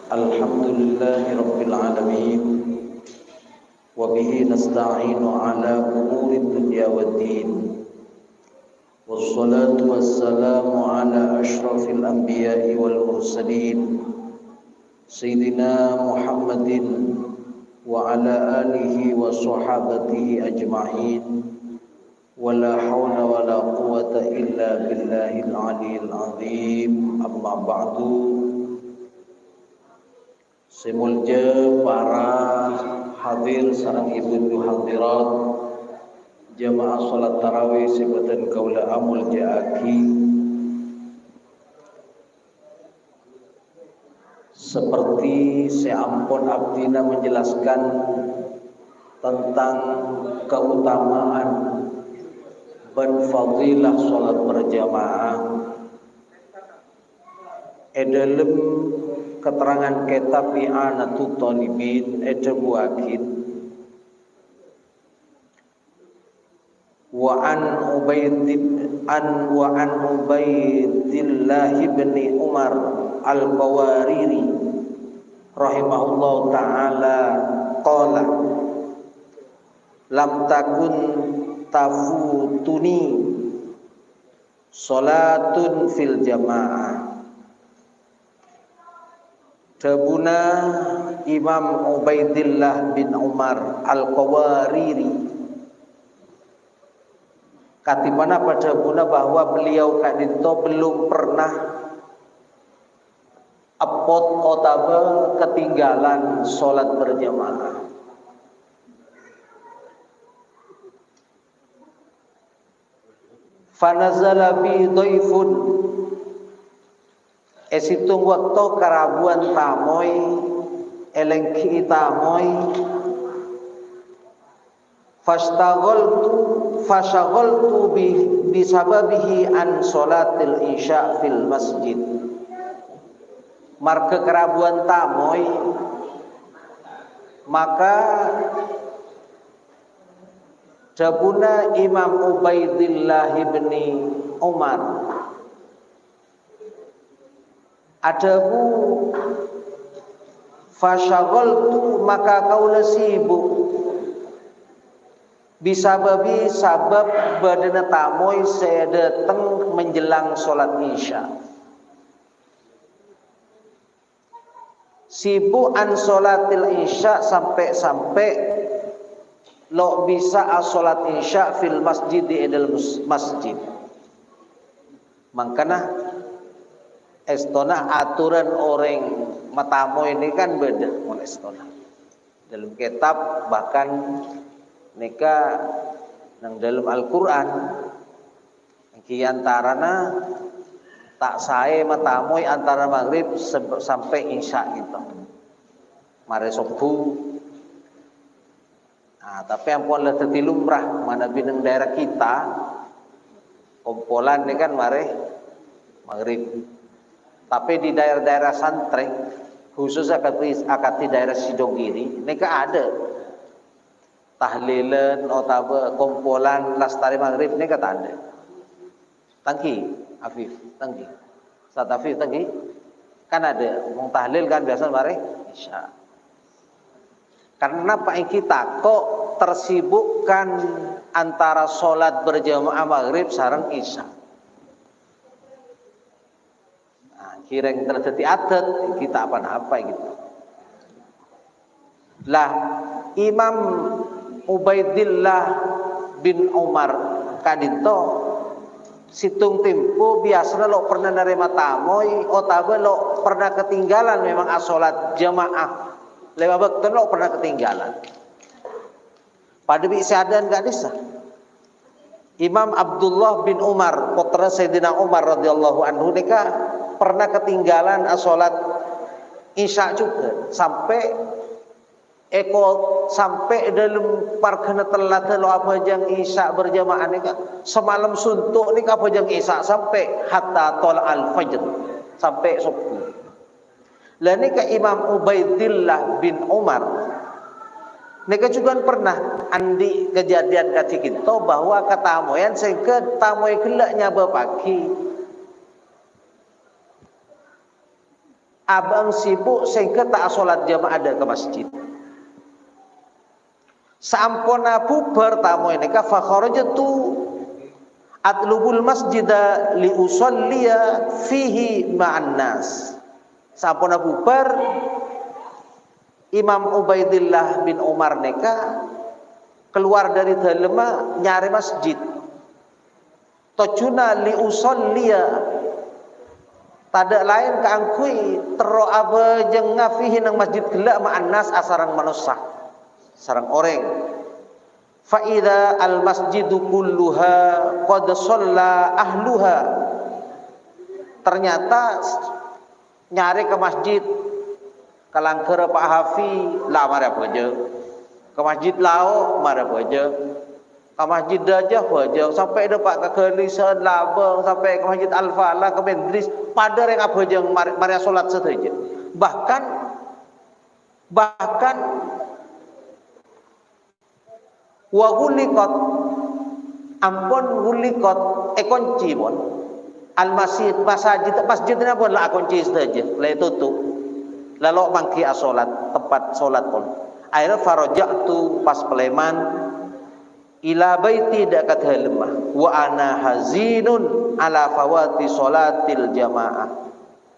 Alhamdulillahi Rabbil Alamin. Wa bihi nasta'inu ala umuri dunya waddin. Wassalatu wassalamu ala ashrafil anbiya'i wal mursalin Sayyidina Muhammadin wa ala alihi wa sahabatihi ajma'in. Wala hawla wala quwata illa billahil aliyil azim. Amma ba'du. Semulja para hadir sareng ibu-ibu hadirat jamaah salat tarawih sebatan kaula amul jaaki. Seperti seampun abdina menjelaskan tentang keutamaan dan fadilah salat berjamaah dalam keterangan kitab I'anatut Talibin buakin wa an Ubaidillah bin Umar al-Qawariri rahimahullah ta'ala qala lam takun tafutuni salatun fil jamaah. Dabuna Imam Ubaidillah bin Umar al-Qawariri katibana pada buna bahwa beliau kadinto belum pernah apot otaba ketinggalan sholat berjamaah. Fanazala bi dhaifun esitung waktu karabuan tamoy elengki tamoy fashaghaltu bisababihi an sholatil isya fil masjid. Marke kerabuan tamoy maka jabuna Imam Ubaidillah bin Umar adabu fashaghaltu maka kaula sibuk bisababi sabab badana tamoy saya datang menjelang sholat isya. Sibuk an sholatil isya sampai lo bisa sholat isya fil masjid di edel masjid. Makanya estona aturan orang matamu ini kan beda oleh estona. Dalam kitab bahkan nika nang dalam Al-Qur'an kiantarana tak sae matamu antara maghrib sampai isya gitu. Mare subuh. Nah, tapi ampun lah teti lumrah mana bineng daerah kita kumpulan ini kan mare maghrib. Tapi di daerah-daerah santri khusus akati daerah Sidogiri mereka ada tahlilan atau kumpulan lastari maghrib ini kata ada. Tangki Afif tangki saat Afif tangki kan ada mau tahlil kan biasa mare isya. Karena Pak kita kok tersibukkan antara sholat berjamaah maghrib sareng isya. Kira yang terjadi adat kita apa-apa gitu. Lah Imam Ubaidillah bin Umar kadito situng tempo biasanya lo pernah nerima tamoy otabe lo pernah ketinggalan memang sholat jamaah lewat waktu lo pernah ketinggalan. Pada bisadan gak bisa. Imam Abdullah bin Umar putra Sayyidina Umar radhiyallahu anhu nika pernah ketinggalan sholat isya juga sampai dalam parkana telat lo apa jang isya berjamaah nika semalam suntuk nika apa jang isya sampai hatta tol al fajr sampai subuh. Lah nika Imam Ubaidillah bin Umar nika juga pernah andi kejadian kati kita bahwa katamoyan sehingga tamoy gelaknya bapaki abang sibuk sehingga tak salat jamaah ada ke masjid. Sampuna bubar tamu ini ka fa kharajtu atlubul masjida li usalliya fihi ma'an nas. Sampuna bubar Imam Ubaidillah bin Umar neka keluar dari dalema nyari masjid. Tojuna li usalliya tada lain kaangkui tero aba jeung ngafihi nang masjid gelak ma'an nas asarang manusia sarang orang. Fa idza al masjidu kulluha qad shalla ahluha. Ternyata nyari ke masjid kalangkeur Pak Hafi lah mara beje. Ke masjid lao mara beje. Ke masjid Dajah beje sampai ada Pak Kegelisan Labang sampai ke masjid Al-Falah ke Bendris pada reng apa jeung mari salat sateja. Bahkan wa gulikot ampun gulikot kunci pun al masjidnya pun lah kunci saja lah tutup lalu mangki salat tempat salat pun akhirnya farajatu pas peleman ila baiti dekat halemah wa ana hazinun ala fawati salatil jamaah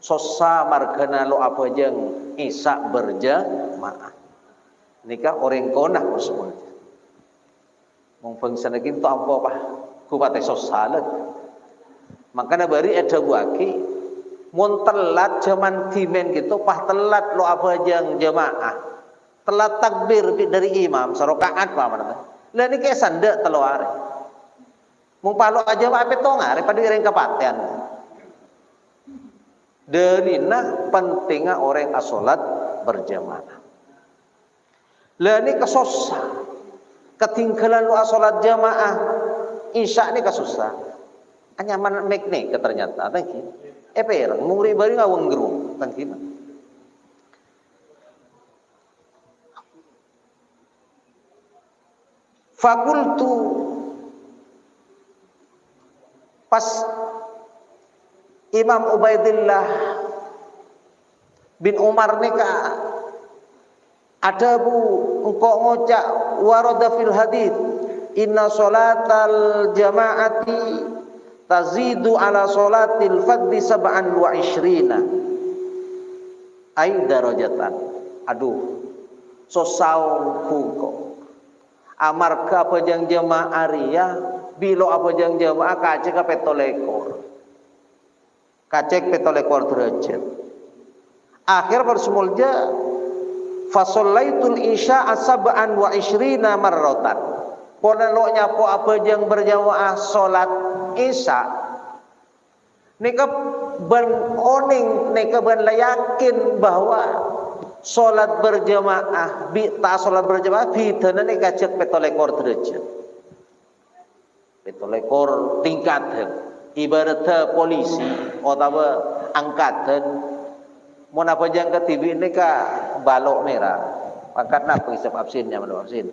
sosa margana lo apa jeung isa berjamaah nikah orang konah semua mong pengsan lagi itu apa pak ku patay sosalat makanya bari ada buaki mun telat zaman kimen gitu pah telat lo apa jang jamaah telat takbir dari imam sarokaat pa mana lah ni kayak sanda telo are mung palo aja apa tonga pada ireng kapaten derina pentingnya orang asolat berjamaah lah ni kesosa ketinggalan lu salat jamaah isya ni kasusah anyaman mek ni ke ternyata tangki perang mungri bari ngawang gerung tangki fakultu pas Imam Ubaidillah bin Umar nika ada bu engkau ngocak warada fil hadith inna salatal jamaati tazidu ala salatil fadhi sab'an wa ishrina ay darajatan aduh sosaung kuko amarga apa jang jamaah aria bilo apa jang jamaah kacek petolekor derajat akhir bersumulja fasallaitul isya sab'an wa ishrina marratan pona lo nyapo apa jang berjamaah salat isya nika ben oning nika ben yakin bahwa salat berjamaah bi ta salat berjamaah bidana nika cek petolekor derajat petolekor tingkatan ibarat polisi utawa angkatan mun apa jang ke TV ini ka balok merah pangkat napa isap absinnya mana absin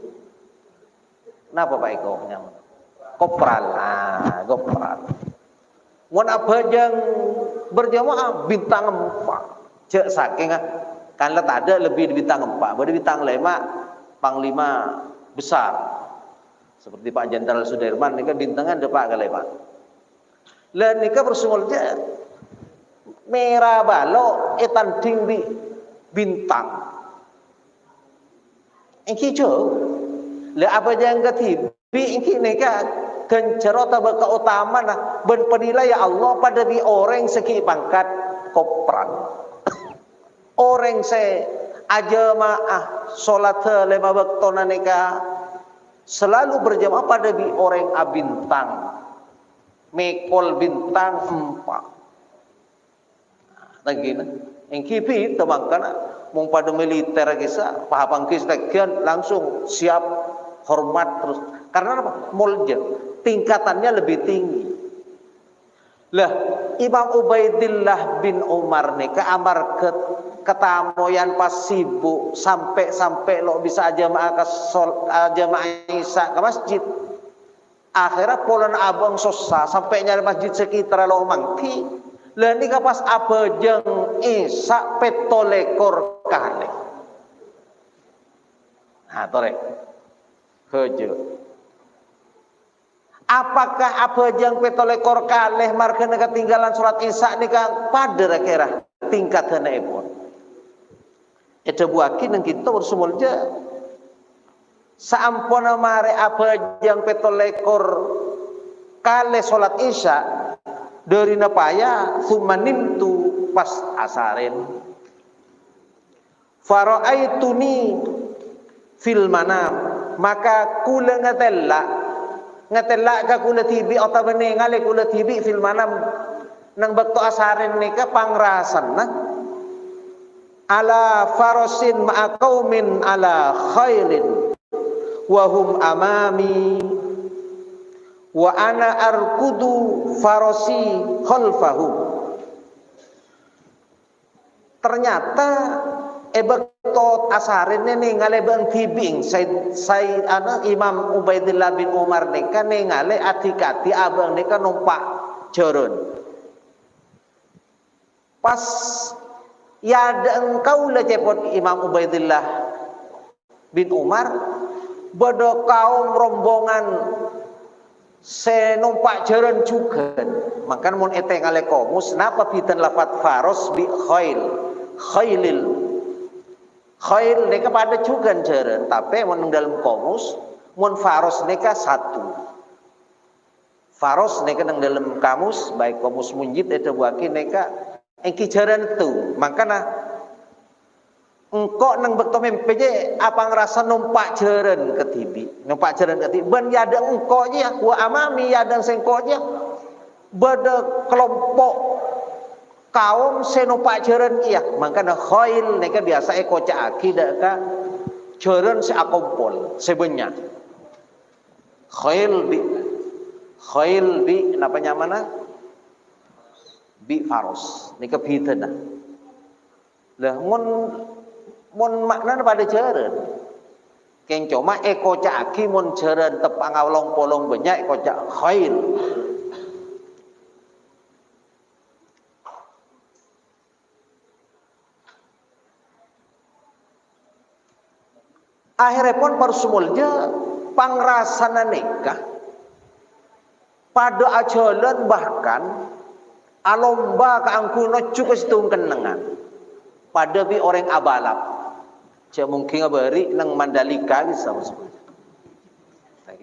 napa Pak Eko nya kopral kopral mun apa jang berjamaah bintang 4 cek saking kan let ada lebih bintang 4 berarti bintang 5 panglima besar seperti Pak Jenderal Sudirman ini kan bintangan ada Pak kali Pak lah nika bersumulnya merah balok etan tinggi bintang engki jo le apa jang ketibi engki neka kencerota keutamaan ben penilai ya Allah pada di orang segi pangkat kopral orang se aja maah salat 5 waktu neka selalu berjamaah pada di orang abintang mekol bintang 4 lagi na engki pi temangkana mung pada militer kisah pahapang kistakian langsung siap hormat terus karena apa mulja tingkatannya lebih tinggi lah Imam Ubaidillah bin Umar nih keamar ketamoyan pas sibuk sampai lo bisa jamaah isya ke masjid akhirnya polan abang sosa sampai nyari masjid sekitar lo mangki lah ni pas apa jeng Isa 17 kali. Nah, torek. Hejo. Apakah apa yang 17 kali margana ketinggalan surat Isa nika pada kira tingkat hanaipun. Eta buaki nang kita bersumulja saampuna mare apa yang 17 kali salat Isya dari napaya sumanim tu pas asarin faraaituni fil manam maka kula ngatella ka kula tibi atau ningali kula tibi fil manam nang bakto asarin nika pangrasanna ala farasin ma'a qaumin ala khailin wa hum amami wa ana arkudu farasi khalfahu. Ternyata ebektot asarin ningali bang tibing say Imam Ubaidillah bin Umar nika ningali adik-adik abang nika numpak jaran. Pas ya engkau lah cepot Imam Ubaidillah bin Umar bodoh kaum rombongan senumpak jaran juga. Makan mun ete ngale komus napa pitan lafat faros bi khailil khail neka pada juga jaran tapi mun dalam komus mun faros neka satu faros neka nang dalam kamus baik komus munjid eta buaki neka engki jaran tu makana engkau nang bekto mempeje apa ngerasa numpak jaran ketibi numpak jaran ketibi ben yada engkau nya wa amami yada sengko nya beda kelompok kaum senumpak jaran iya makana khail neka biasa koca akidah ka jaran seakompol sebenyak khail bi napa nyamana bi faros nika pitena lah mun makna pada jaran keng cuma caki mun jaran tepang awlong polong banyak cak khail akhirnya pun persumulnya pangrasana nikah pada ajalan bahkan alomba keangkuno cukup setung kenangan pada bi orang abalap cak mungkin abari nang Mandalika bisa maksudnya tak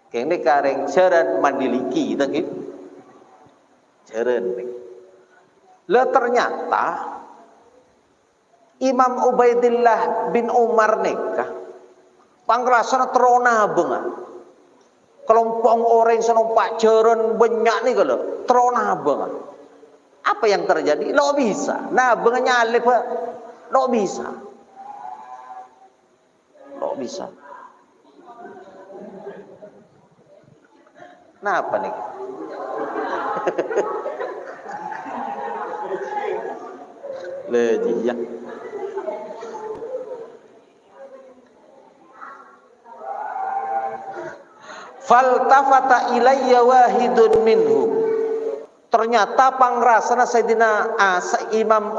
kene kareng jaran Mandiliki tak jaran le ternyata Imam Ubaidillah bin Umar nikah pangrasana terona benga kelompok orang senumpak jaran banyak nih kalau terona benga apa yang terjadi lo bisa nah benga nyalip lo bisa nah apa nih lejiya faltafata ilayya wahidun minhum ternyata pangrasana Sayyidina Imam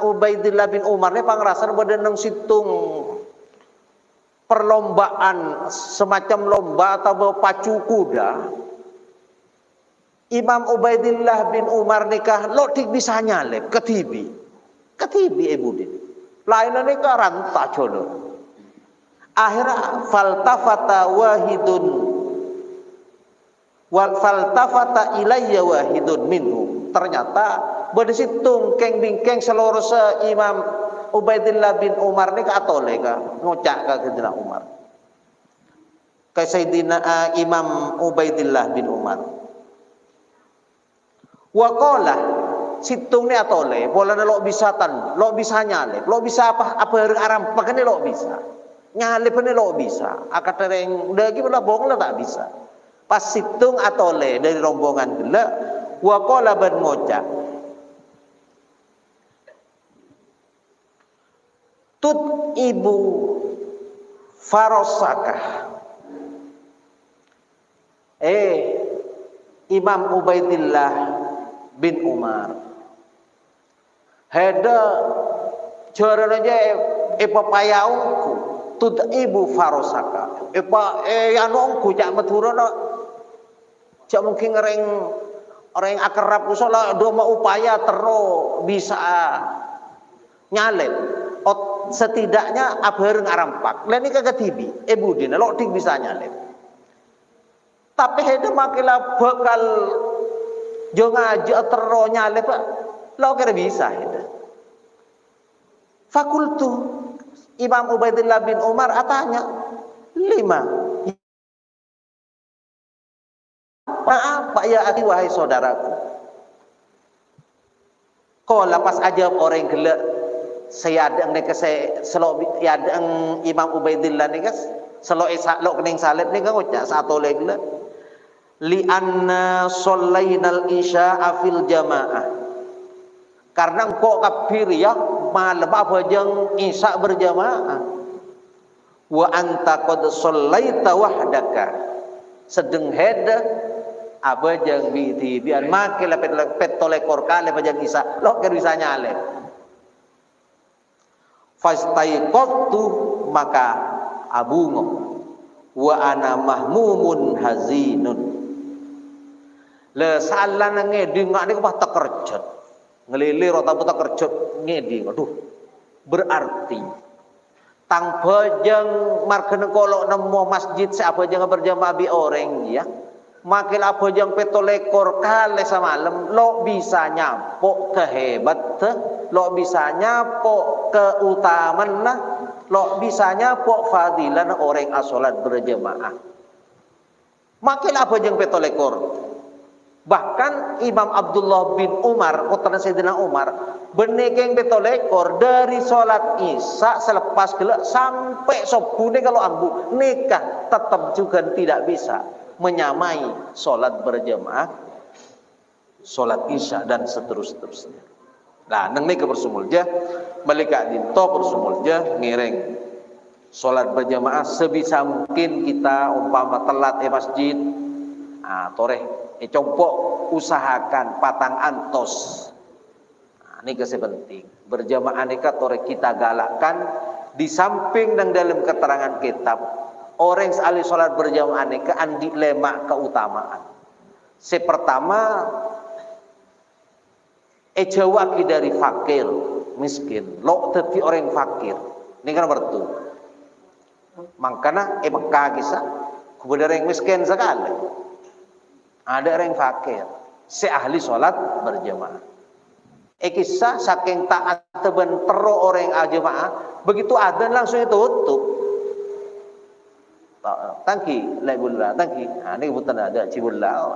Ubaidillah bin Umar ini pangrasana pada nang situng perlombaan semacam lomba atau pacu kuda Imam Ubaidillah bin Umar nikah lo tik bisa nyalep ketibi ibu din lainnya nikah ranta jono akhirnya faltafata ilayya wahidun minhum ternyata bersitung keng bingkeng seluruh Imam Ubaidillah bin Umar ni katole ka ngocak ka Sayyidina Umar ka Sayyidina Imam Ubaidillah bin Umar wa qala situng ni atole bola na lo bisa nyalip lo bisa apa aram pakane lo bisa nyalip ni lo bisa akatereng dagi bola bong la tak bisa pas situng atole dari rombongan gila wa qala ban ngocak tut ibu farosakah Imam Ubaidillah bin Umar. Heda jarana je papayaungku tud'ibu farosaka. Anongku jak maturana jak mungkin orang akrab usola do mau upaya tero bisa nyalep. Setidaknya abareng arampak. Lain ini kagak tibi. Budina lo ting bisa nyalep. Tapi heda makilah bakal jo ngajak tero nyalep pak. Lo kira bisa heda. Fakultu Imam Ubaidillah bin Umar atanya 5. Apa ya akhi wahai saudaraku? Kau lepas aja orang gelak saya ada nek saya selok ya ada Imam Ubaidillah ni kas selok lok kening salib ni kan ucap satu lagi li anna sallainal isya'a fil jamaah. Karena engkau kafir ya malam apa jeng isya berjamaah. Wa anta qad sallaita wahdaka. Sedeng heda apa jeng biti biar makin lepet tolekor kali pajang isya lo kan bisa nyalep. Fastaiqatu maka abungo wa ana mahmumun hazinun. Le salan ngeding ngane kok tekerjet. Ngelilir atau tak kerja ngeding. Aduh. Berarti tang bajang markene kolok nemu masjid siapa jangan berjamaah bi orang ya. Makin apa jang petolekor kali semalam lo bisa nyapok kehebat lo bisa nyapok keutamaan lah lo bisa nyapok fadilan orang asolat berjamaah. Makin apa jang petolekor. Bahkan Imam Abdullah bin Umar, putra Sayyidina Umar, benekeng betolekor dari sholat isya selepas gelap sampai sobune kalau ambu nikah tetap juga tidak bisa menyamai sholat berjamaah, sholat isya dan seterusnya. Nah, neng nika bersumulja, malika dinto bersumulja ngiring sholat berjamaah sebisa mungkin kita umpama telat masjid, toreh compok usahakan patang antos. Ini kasih penting. Berjamaah nikah torek kita galakkan di samping dan dalam keterangan kitab orang sekali sholat berjamaah nikah andi lemak keutamaan. Pertama ejawaki dari fakir miskin. Lo teti orang fakir. Ini kan bertu. Makanya Mekah kisah kepada orang miskin sekali. Ada orang fakir, seahli sholat berjamaah. Kisah saking taat teben tero orang jamaah, begitu adzan langsung tutup. Tangki, laibullah, tangki. Ini kebetulan ada cibullah.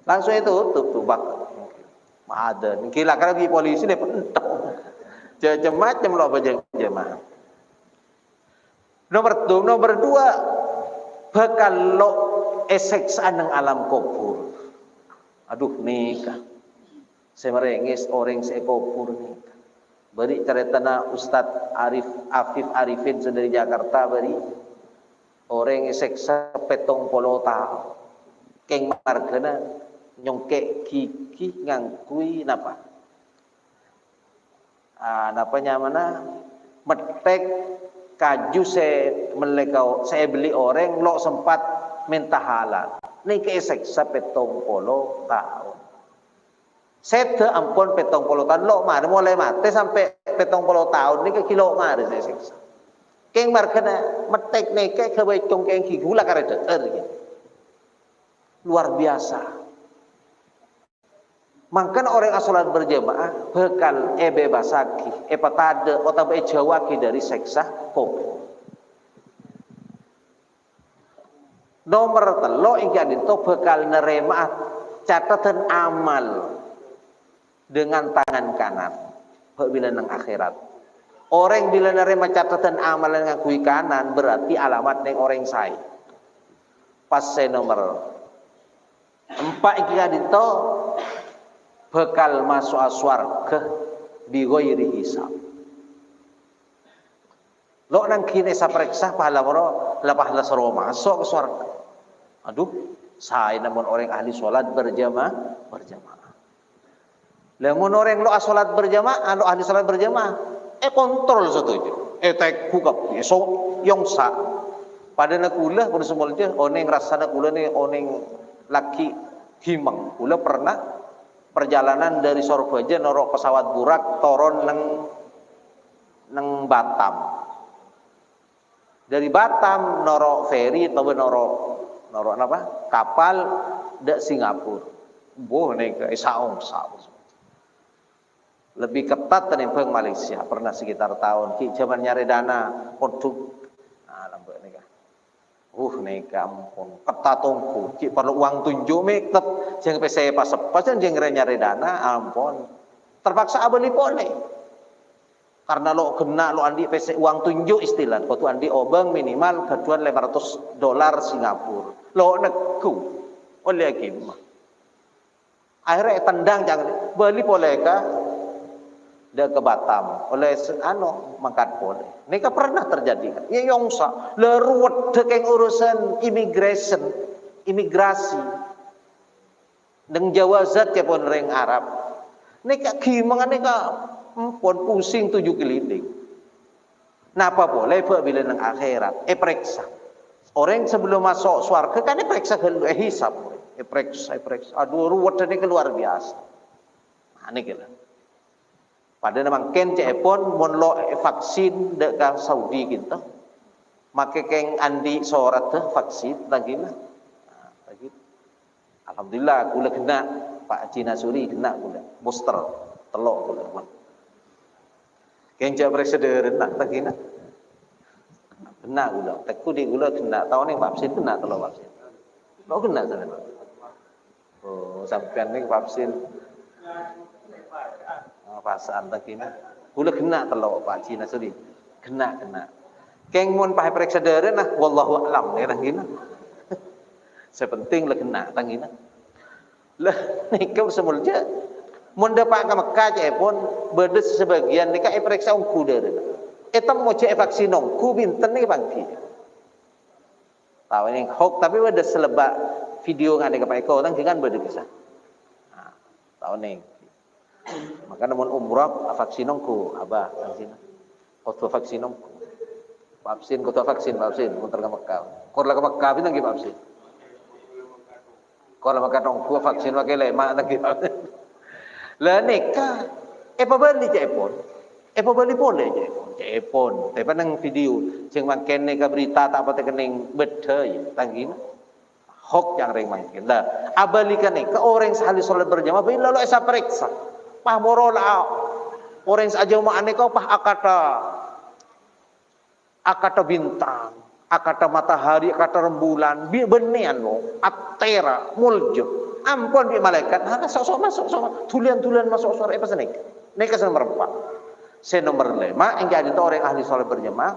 Langsung tutup tuh bak. Ada, kira kira di polisi dia pentong. Macam-macam lo berjamaah. Nomor 2. Bakal lo eseksaan ng alam kubur. Aduh nikah. Saya merengis orang saya kubur nikah. Beri cerita na Ustadz Afif Arifin dari Jakarta beri. Orang eseksa petong polo tau. Keng margana nyongke kiki ngangkui napa. Napanya mana? Metek kaju saya beli orang lo sempat minta halal. Ini keesek petong polo tahun. Saya ampun petong polo tahun lo mari mulai mati sampai petong polo tahun ini ke kilo mari saya seksa. Keng markena metek neke kebaikan keng gula karena gitu. Luar biasa. Mangkan orang asolat berjamaah bekal bebasaki patade atau jawaki dari seksa kubur. Nomor 3 ingkang itu bekal nerema catatan amal dengan tangan kanan bila nang akhirat. Orang bila nerema catatan amal dengan kui kanan berarti alamat neng orang sai. Pas nomor 4 ingkang itu bekal masuk surga bi ghairi hisab. Lo nang kini saperiksa pahala moro la pahala soro masuk ke surga. Aduh, Saya namun orang ahli sholat berjamaah. Lamun orang lo sholat berjamaah, lo ahli sholat berjamaah, kontrol setuju. Tek kukap, so yongsa. Pada nakula, pada semua itu, oneng rasa nakula ni oneng laki himang. Kula pernah perjalanan dari Surabaya norok pesawat burak toron neng Batam. Dari Batam norok ferry atau norok apa? Kapal dek Singapura. Boh nega saung. Lebih ketat tenimbang Malaysia. Pernah sekitar tahun ki zaman nyari dana produk. Nah, lambek nega. Nega ampun ketat tongku. Ki perlu uang tunjuk mek tetep jeng PC pas jan jeng nyari dana ampun. Terpaksa abeli pole. Karena lo kena lo andi PC uang tunjuk istilah. Kau tu andi obeng minimal gaduan $500 Singapura. Lo negu oleh gimana? Akhirnya tendang jangan beli boleh kah? Dia ke Batam oleh mangkat boleh. Nika pernah terjadi kan? Ya yongsa leruwet dekeng urusan imigrasi. Neng jawazat ke pon reng Arab. Nika gimana nika pon pusing 7 keliling. Napa boleh bila nang akhirat? Periksa. Orang sebelum masuk surga kan periksa hisab. Periksa. Aduh ruwet ini luar biasa. Nah, ini kira. Padahal memang ken cepon mon lo vaksin dekat Saudi kita. Make keng andi sorat vaksin lagi nah. Lagi. Alhamdulillah kula kena Pak Haji Nasuri kena kula booster telok kula. Keng jak presiden nak lagi nah. Kena kula. Teku di kula kena tahun ni vaksin kena telok vaksin. Lo kena sana. Oh, sampean ni vaksin pasaan lagi nah. Kula kena telok Pak Haji Nasuri. Kena. Keng mun pakai periksa dere nah wallahu a'lam ya gina. Sepenting lah kena tangina. Lah nikah semulja mun dapat ke Mekah je pun bedes sebagian nikah periksa ungku dere. Eta mau cek vaksin ungku binten ni bangki. Tahu ini hoax tapi ada selebak video ngade ke Pak Eko tang kan beda kisah. Nah, tahu nih. Maka namun umrah vaksin ungku abah tang sini. Foto vaksin ungku. Vaksin muter ke Mekah. Kor ke Mekah bintang ki vaksin. Kor Mekah ungku vaksin pakai lemak lagi. Lah nikah pabali cepon. Pabali boleh cepon. Tapi nang video jeung mangken nek berita tak pate kening beda ya tanggina. Hok yang ring mangken. Lah abalikan nek ke orang sehali salat berjamaah bila lo esa periksa. Pah morola orang saja mak kau pah akata bintang, akata matahari, akata rembulan, benian lo, atera, muljo. Ampun bi malaikat, sok masuk, tulian masuk suara apa senek? Nek kesan merempak. Nomor 5 yang jadi orang ahli salat berjamaah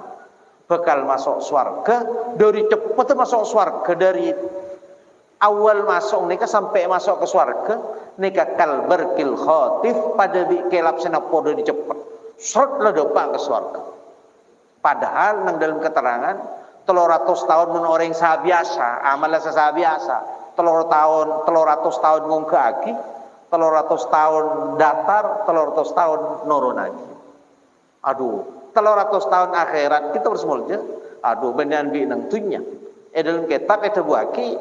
bakal masuk surga dari cepat masuk surga dari awal masuk nika sampai masuk ke surga nika kalbar kil khatif pada bi kelap senapodo di cepat. Seret lah depak ke surga. Padahal nang dalam keterangan 300 tahun men orang sabiasa, amalan sabiasa. 300 tahun ngongkaki, 300 tahun datar, 300 tahun nurun lagi. Aduh, 300 tahun akhirat kita bersemulja. Aduh, beneran bi nang tunya. Dalam kitab itu buaki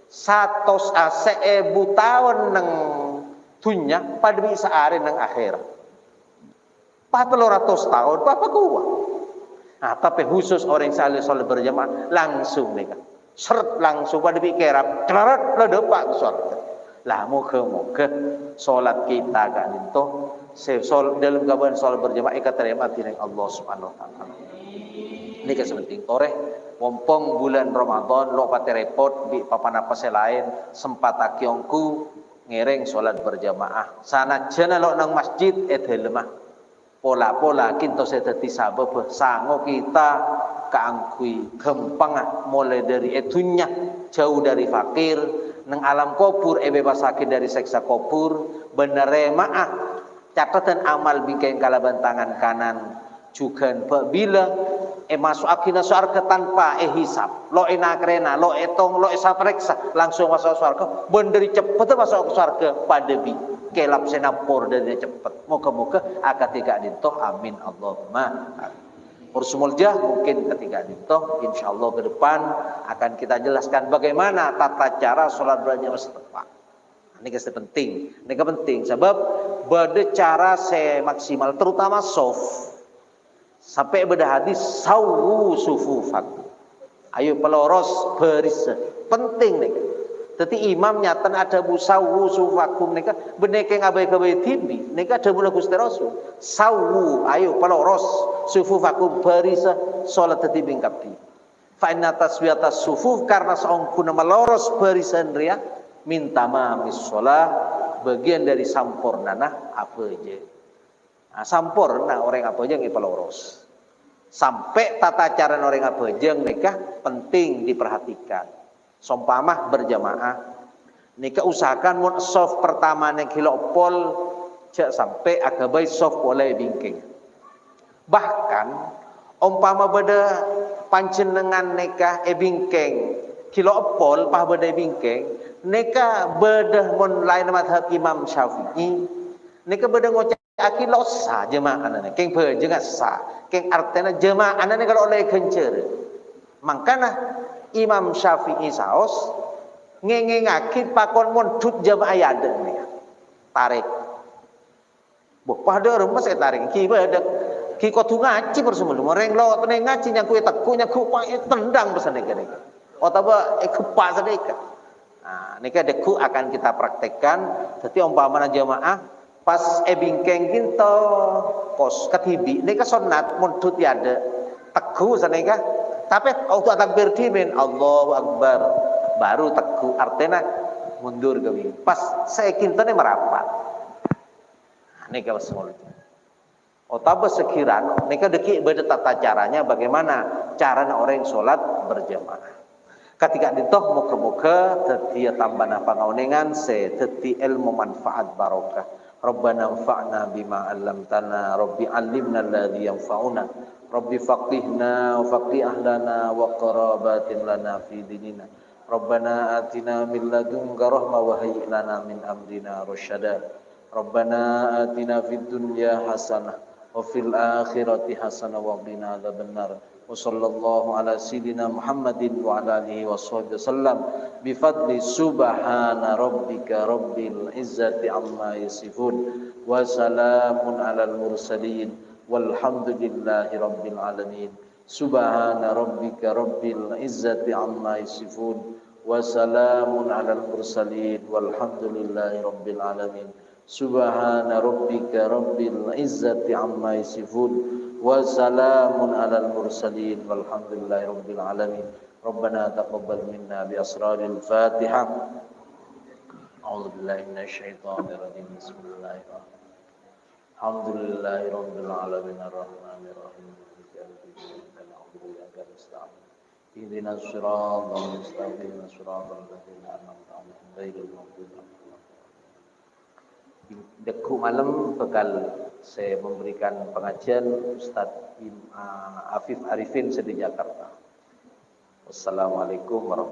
1000 tahun nang tunya pada bi saare nang akhirat. 400 tahun apa kuat. Nah, tapi khusus orang saleh salat berjamaah langsung mereka. Seret langsung pada pikiran, celarat lah depak surga. Lah moga-moga salat kita kan itu dalam gaban salat berjamaah ikat terima tining Allah Subhanahu wa taala. Ini kan penting toreh wompong bulan Ramadan lo pate repot di papan apa lain sempat akiongku ngereng salat berjamaah. Sanajan lo nang masjid lemah. Pola-pola kinto saya dadi sabab sango kita kaangkui gampang mulai dari etunya jauh dari fakir nang alam kubur bebas sakit dari seksa kubur bener maah catatan amal bingkai kalaban tangan kanan juga bila masuk akina surga tanpa hisab, lo enakrena, lo etong, lo esapereksa, langsung masuk surga, benderi cepet masuk surga pada bi, kelap senapor dan cepet, moga-moga akad tiga dintoh, amin Allahumma. Ursumulja mungkin ketika dintoh, insyaallah ke depan akan kita jelaskan bagaimana tata cara sholat berjamaah setepat. Ini penting, ini penting, sebab beda cara maksimal, terutama soft. Sampai beda hadis sawu sufufakum. Ayo peloros baris penting nih. Tetapi imam nyatan ada bu sawu sufufakum nih beneke ngabai-ngabai tibi nih ada mula Gusti Rasul. Sawu ayo peloros sufufakum baris salat tadi bingkapi. Fa inna taswiyata sufuf karena saungkuna meloros barisan ria minta mamis sholat bagian dari sampurnana apa aja. Nah, sampurna orang apa aja yang peloros. Sampai tata cara orang apa aja nikah penting diperhatikan. Sompamah berjamaah. Nikah usahakan mun soft pertama nek kilopol cek sampai agabai soft oleh bingking. Bahkan umpama beda panjenengan nikah bingking kilopol pah beda bingking nikah beda mun lain madhab Imam Syafi'i nikah beda ngoceh aki losa jemaah anane keng bejengat sa keng artena jemaah anane kalau oleh kencer mangkana Imam Syafi'i saos ngengengaki pakon mondut jemaah yade nih tarik buh pada remes tarik ki beda ki kotu ngaji bersumul mereng lo tene ngaji yang kue tekunya ku tendang pesan nek otaba kepas sedeka nah nika deku akan kita praktekkan dadi umpamana jemaah pas bingkeng kinto pos ketibi nika sunat mundut tiada teguh sanika tapi auto takbir dimin Allahu Akbar baru teguh artinya mundur ke pas saya kintone merapat nika semua otaba sekiran nika deki beda tata caranya bagaimana cara orang sholat berjamaah ketika ditoh muka-muka tetiya tambah pangaunengan teti ilmu manfaat barokah Rabbana anfa'na bima 'allamtana Rabbi 'allimna alladhi yanfa'una Rabbi faqihna wa faqih ahlana wa qarabatin lana fi dinina Rabbana atina min ladunka rahmah wa hayyi lana min amrina rasyada Rabbana atina fid dunya hasanah wa fil akhirati hasanah wa qina adzabannar wa sallallahu ala sayyidina Muhammadin wa ala alihi washabbihi wasallam bi fadli subhana rabbika rabbil izzati amma yasifun wa salamun alal mursalin walhamdulillahi rabbil alamin subhana rabbika rabbil izzati amma yasifun wa salamun alal mursalin walhamdulillahi rabbil alamin subhana rabbika rabbil izzati amma yasifun wa salamun alal mursalin walhamdulillahi rabbil alamin Rabbana taqabbal minna bi asraril Fatihah A'udzu billahi minasy syaithanir rajim bismillahirrahmanirrahim Alhamdulillahi rabbil alamin arrahmanir rahim maliki yaumiddin na'budu wa nasta'in ihdinas siratal mustaqim siratal ladzina an'amta 'alaihim ghairil maghdubi 'alaihim Deku malam bakal saya memberikan pengajian Ustadz Afif Arifin di Jakarta. Wassalamualaikum warahmatullahi wabarakatuh.